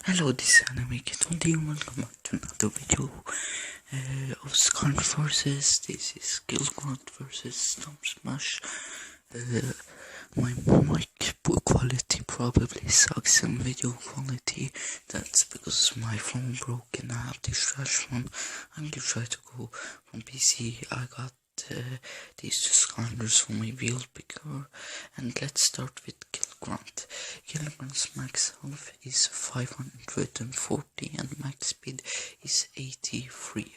Hello, this is Anime Kid and welcome back to another video of Skarn versus. This is Guildgrunt versus Stomp Smash. My mic quality probably sucks in video quality. That's because my phone broke and I have this trash phone. I'm gonna try to go from PC. I got these two Skarners for my build picker, and let's start with Guildgrunt. Guildgrunt's max health is 540 and max speed is 83.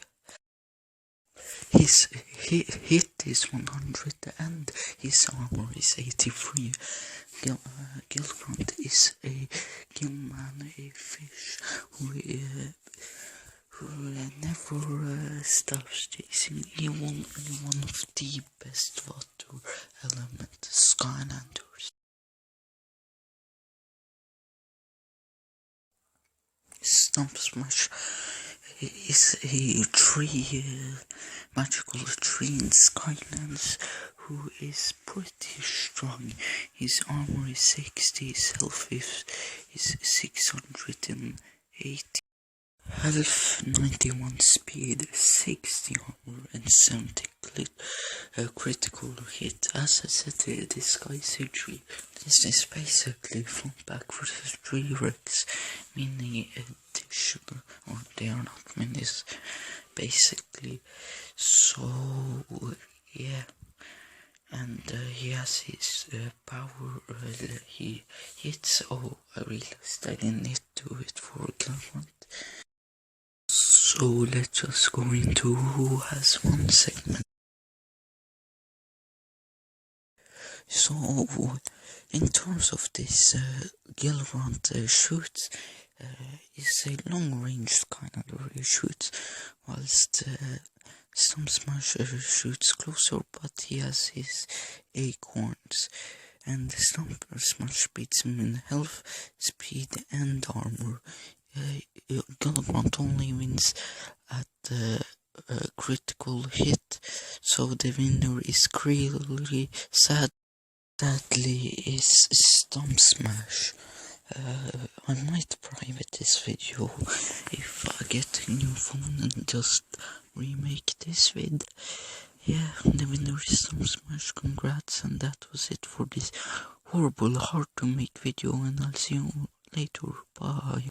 His hit is 100 and his armor is 83. Guildgrunt is a gillman, a fish who never stops chasing even one of the best water element Skylanders. Stomp Smash is a magical tree in Skylands who is pretty strong. His armor is 60, his health is 680. Health 91, speed 60, armor and 70 critical hit. As I said, this guy is a tree. This is basically front back versus tree Rex, mini edition, or they are not minis, basically. So yeah, and he has his power. He hits. Oh, I realized I didn't need to do it for Guildgrunt. So let's just go into who has one segment. So in terms of this, Guildgrunt shoots is a long range kind of where he shoots, whilst Stomp Smash shoots closer, but he has his acorns, and Stomp Smash beats him in health, speed and armor. Guildgrunt only wins at the critical hit, so the winner is really sadly is Stomp Smash. I might private this video if I get a new phone and just remake this vid. Yeah, the winner is Stomp Smash. Congrats, and that was it for this horrible, hard to make video, and I'll see you later. Bye.